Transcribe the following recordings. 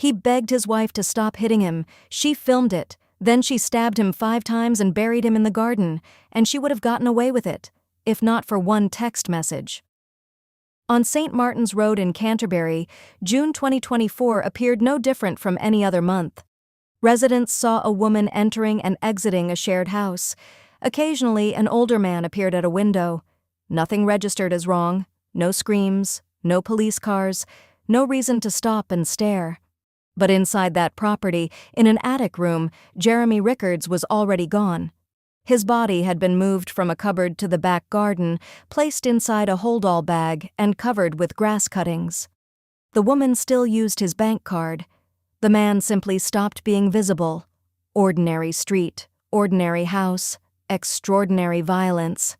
He begged his wife to stop hitting him. She filmed it. Then she stabbed him 5 times and buried him in the garden, and she would have gotten away with it, if not for one text message. On St. Martin's Road in Canterbury, June 2024 appeared no different from any other month. Residents saw a woman entering and exiting a shared house. Occasionally, an older man appeared at a window. Nothing registered as wrong. No screams, no police cars, no reason to stop and stare. But inside that property, in an attic room, Jeremy Rickards was already gone. His body had been moved from a cupboard to the back garden, placed inside a holdall bag, and covered with grass cuttings. The woman still used his bank card. The man simply stopped being visible. Ordinary street, ordinary house, extraordinary violence.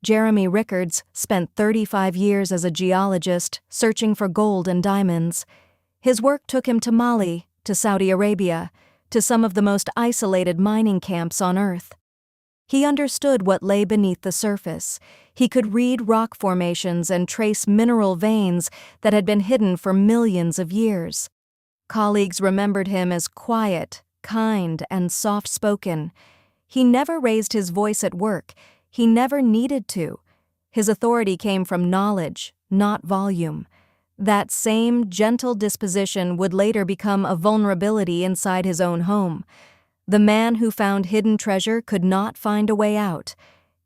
Jeremy Rickards spent 35 years as a geologist searching for gold and diamonds. His work took him to Mali, to Saudi Arabia, to some of the most isolated mining camps on Earth. He understood what lay beneath the surface. He could read rock formations and trace mineral veins that had been hidden for millions of years. Colleagues remembered him as quiet, kind, and soft-spoken. He never raised his voice at work. He never needed to. His authority came from knowledge, not volume. That same gentle disposition would later become a vulnerability inside his own home. The man who found hidden treasure could not find a way out.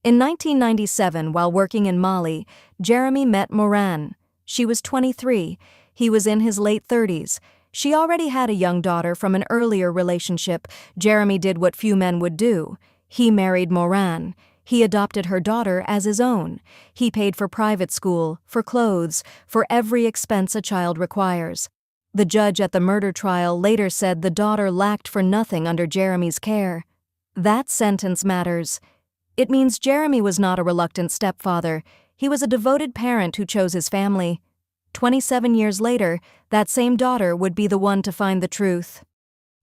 In 1997, while working in Mali, Jeremy met Morin. She was 23. He was in his late 30s. She already had a young daughter from an earlier relationship. Jeremy did what few men would do. He married Morin. He adopted her daughter as his own. He paid for private school, for clothes, for every expense a child requires. The judge at the murder trial later said the daughter lacked for nothing under Jeremy's care. That sentence matters. It means Jeremy was not a reluctant stepfather. He was a devoted parent who chose his family. 27 years later, that same daughter would be the one to find the truth.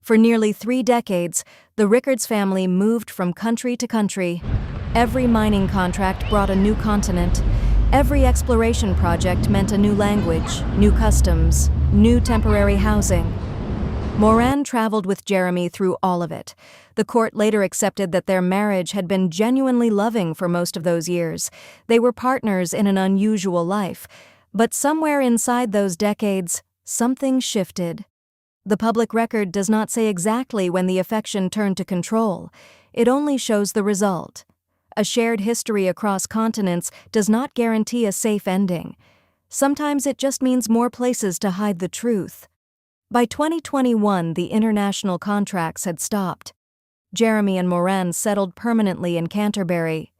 For nearly 3 decades, the Rickards family moved from country to country. Every mining contract brought a new continent. Every exploration project meant a new language, new customs, new temporary housing. Morin traveled with Jeremy through all of it. The court later accepted that their marriage had been genuinely loving for most of those years. They were partners in an unusual life. But somewhere inside those decades, something shifted. The public record does not say exactly when the affection turned to control. It only shows the result. A shared history across continents does not guarantee a safe ending. Sometimes it just means more places to hide the truth. By 2021, the international contracts had stopped. Jeremy and Morin settled permanently in Canterbury.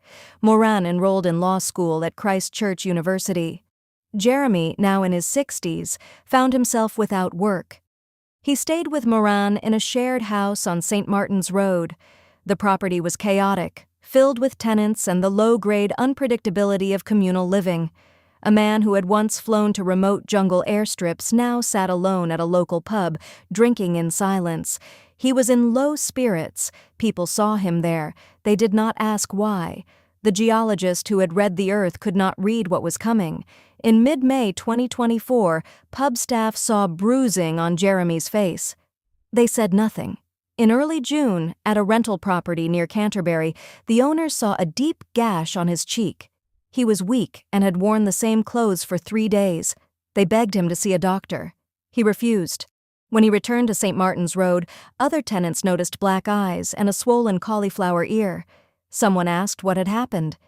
Morin enrolled in law school at Christ Church University. Jeremy, now in his 60s, found himself without work. He stayed with Morin in a shared house on St. Martin's Road. The property was chaotic, filled with tenants and the low-grade unpredictability of communal living. A man who had once flown to remote jungle airstrips now sat alone at a local pub, drinking in silence. He was in low spirits. People saw him there. They did not ask why. The geologist who had read the earth could not read what was coming. In mid-May 2024, pub staff saw bruising on Jeremy's face. They said nothing. In early June, at a rental property near Canterbury, the owner saw a deep gash on his cheek. He was weak and had worn the same clothes for 3 days. They begged him to see a doctor. He refused. When he returned to St. Martin's Road, other tenants noticed black eyes and a swollen cauliflower ear. Someone asked what had happened.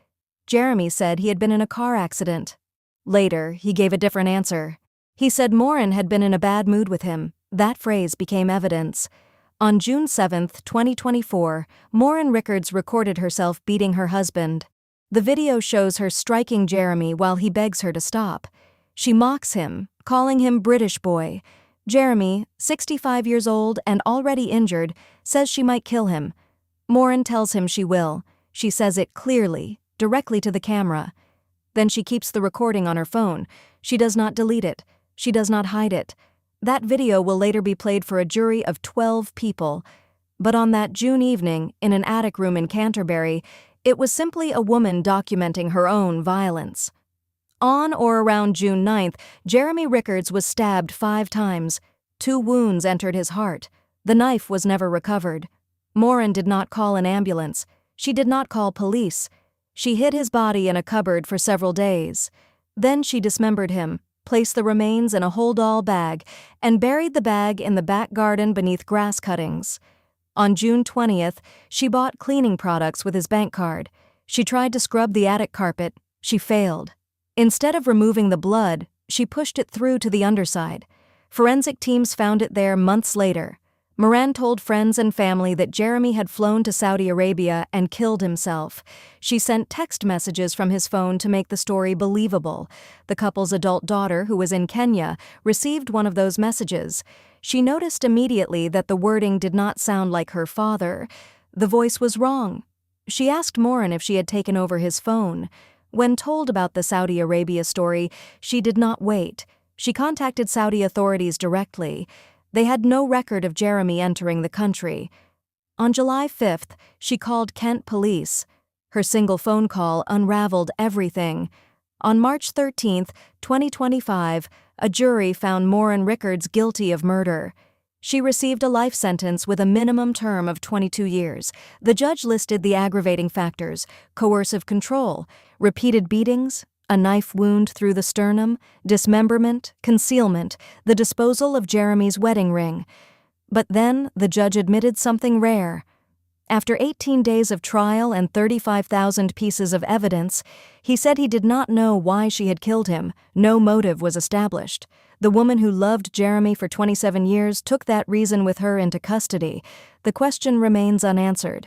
Jeremy said he had been in a car accident. Later, he gave a different answer. He said Morin had been in a bad mood with him. That phrase became evidence. On June 7, 2024, Morin Rickards recorded herself beating her husband. The video shows her striking Jeremy while he begs her to stop. She mocks him, calling him British boy. Jeremy, 65 years old and already injured, says she might kill him. Morin tells him she will. She says it clearly, directly to the camera. Then she keeps the recording on her phone. She does not delete it. She does not hide it. That video will later be played for a jury of 12 people. But on that June evening, in an attic room in Canterbury, it was simply a woman documenting her own violence. On or around June 9th, Jeremy Rickards was stabbed 5 times. 2 wounds entered his heart. The knife was never recovered. Morin did not call an ambulance. She did not call police. She hid his body in a cupboard for several days. Then she dismembered him, placed the remains in a holdall bag, and buried the bag in the back garden beneath grass cuttings. On June 20th, she bought cleaning products with his bank card. She tried to scrub the attic carpet. She failed. Instead of removing the blood, she pushed it through to the underside. Forensic teams found it there months later. Morin told friends and family that Jeremy had flown to Saudi Arabia and killed himself. She sent text messages from his phone to make the story believable. The couple's adult daughter, who was in Kenya, received one of those messages. She noticed immediately that the wording did not sound like her father. The voice was wrong. She asked Morin if she had taken over his phone. When told about the Saudi Arabia story, she did not wait. She contacted Saudi authorities directly. They had no record of Jeremy entering the country. On July 5th, she called Kent police. Her single phone call unraveled everything. On March 13th, 2025, a jury found Morin Rickards guilty of murder. She received a life sentence with a minimum term of 22 years. The judge listed the aggravating factors: coercive control, repeated beatings, a knife wound through the sternum, dismemberment, concealment, the disposal of Jeremy's wedding ring. But then the judge admitted something rare. After 18 days of trial and 35,000 pieces of evidence, he said he did not know why she had killed him. No motive was established. The woman who loved Jeremy for 27 years took that reason with her into custody. The question remains unanswered.